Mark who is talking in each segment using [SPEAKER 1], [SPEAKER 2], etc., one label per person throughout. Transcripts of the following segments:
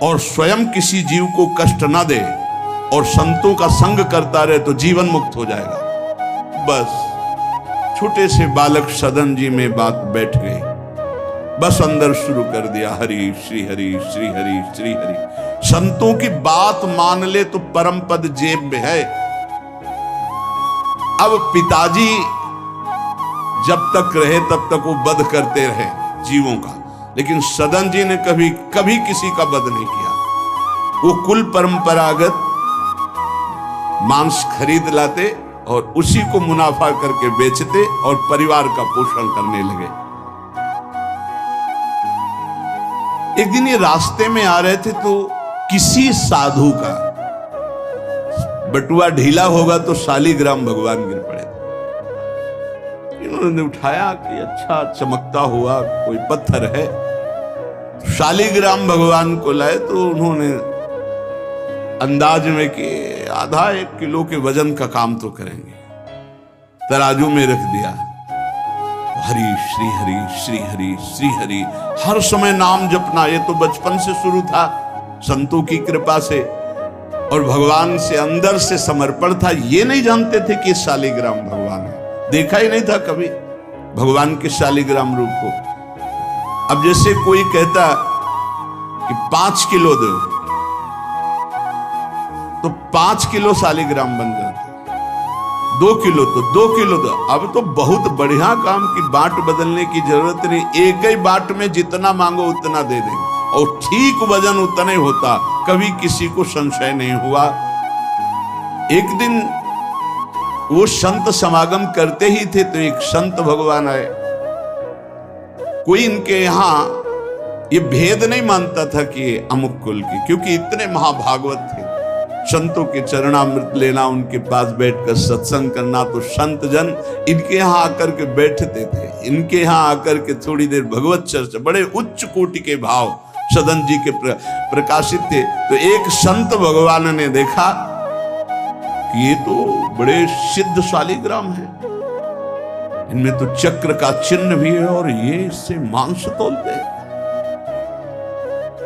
[SPEAKER 1] और स्वयं किसी जीव को कष्ट ना दे और संतों का संग करता रहे तो जीवन मुक्त हो जाएगा। बस छोटे से बालक सदन जी में बात बैठ गई, बस अंदर शुरू कर दिया हरि श्री हरि श्री हरि श्री हरि। संतों की बात मान ले तो परम पद जेब में है। अब पिताजी जब तक रहे तब तक वो वध करते रहे जीवों का, लेकिन सदन जी ने कभी कभी किसी का वध नहीं किया। वो कुल परंपरागत मांस खरीद लाते और उसी को मुनाफा करके बेचते और परिवार का पोषण करने लगे। एक दिन ये रास्ते में आ रहे थे तो किसी साधु का बटुआ ढीला होगा तो शालिग्राम भगवान गिर पड़े। इन्होंने उठाया कि अच्छा चमकता हुआ कोई पत्थर है, शालिग्राम भगवान को लाए तो उन्होंने अंदाज में कि आधा 1 किलो के वजन का काम तो करेंगे, तराजू में रख दिया। हरि श्री हरि श्री हरि श्री हरि, हर समय नाम जपना। ये तो बचपन से शुरू था संतों की कृपा से, और भगवान से अंदर से समर्पण था। ये नहीं जानते थे कि शालिग्राम भगवान है, देखा ही नहीं था कभी भगवान के शालिग्राम रूप को। अब जैसे कोई कहता कि 5 किलो दो तो 5 किलो शालिग्राम बन जाते, 2 किलो तो 2 किलो दो। अब तो बहुत बढ़िया काम की बाट बदलने की जरूरत नहीं, एक ही बाट में जितना मांगो उतना दे देंगे और ठीक वजन उतना ही होता। कभी किसी को संशय नहीं हुआ। एक दिन वो संत समागम करते ही थे तो एक संत भगवान आए। कोई इनके यहां ये भेद नहीं मानता था कि अमुक कुल की, क्योंकि इतने महाभागवत थे। संतों के चरणामृत लेना, उनके पास बैठकर सत्संग करना, तो संत जन इनके यहाँ आकर के बैठते थे। इनके यहाँ आकर के थोड़ी देर भगवत चर्चा, बड़े उच्च कोटि के भाव सदन जी के प्रकाशित थे। तो एक संत भगवान ने देखा कि ये तो बड़े सिद्ध शालिग्राम है, इनमें तो चक्र का चिन्ह भी है और ये इससे मांस तोलते हैं।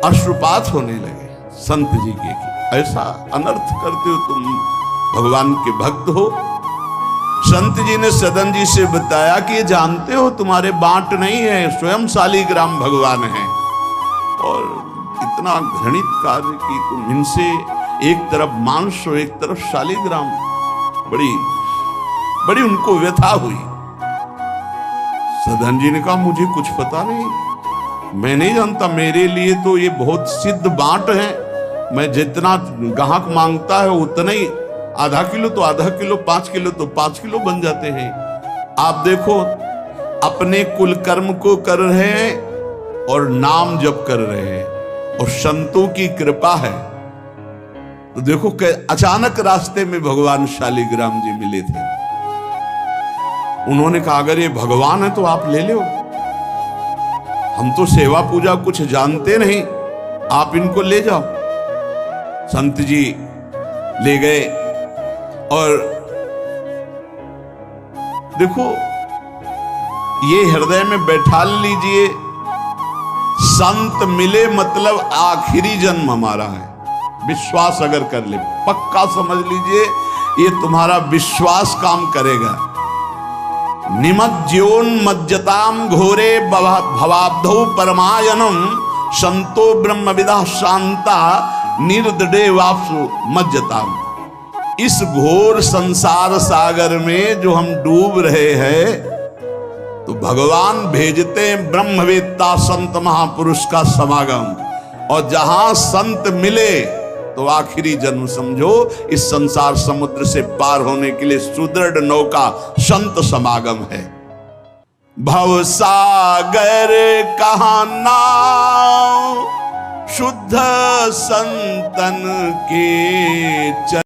[SPEAKER 1] अश्रुपात होने लगे संत जी के कि ऐसा अनर्थ करते हो तुम, भगवान के भक्त हो। संत जी ने सदन जी से बताया कि ये जानते हो तुम्हारे बांट नहीं है, स्वयं शालिग्राम भगवान है, और इतना घृणित कार्य की तुम इनसे, एक तरफ मांस और एक तरफ शालिग्राम। बड़ी बड़ी उनको व्यथा हुई। सदन जी ने कहा मुझे कुछ पता नहीं, मैं नहीं जानता, मेरे लिए तो ये बहुत सिद्ध बांट है, मैं जितना ग्राहक मांगता है उतना ही, आधा किलो तो आधा किलो, 5 किलो तो 5 किलो बन जाते हैं। आप देखो अपने कुल कर्म को कर रहे हैं और नाम जप कर रहे हैं और संतों की कृपा है। तो देखो अचानक रास्ते में भगवान शालिग्राम जी मिले थे। उन्होंने कहा अगर ये भगवान है तो आप ले लो, हम तो सेवा पूजा कुछ जानते नहीं, आप इनको ले जाओ। संत जी ले गए और देखो ये हृदय में बैठा लीजिए, संत मिले मतलब आखिरी जन्म हमारा है। विश्वास अगर कर ले, पक्का समझ लीजिए ये तुम्हारा विश्वास काम करेगा। निमज्जोन्मज्जताम घोरे भवाब्धौ परमायनम संतो ब्रह्मविदा शांता निर्दडे वापसु मज्जताम। इस घोर संसार सागर में जो हम डूब रहे हैं, तो भगवान भेजते हैं ब्रह्मवेत्ता संत महापुरुष का समागम, और जहां संत मिले तो आखिरी जन्म समझो इस संसार समुद्र से पार होने के लिए सुदृढ़ नौका संत समागम है। भवसागर कहाँ नाव शुद्ध संतन के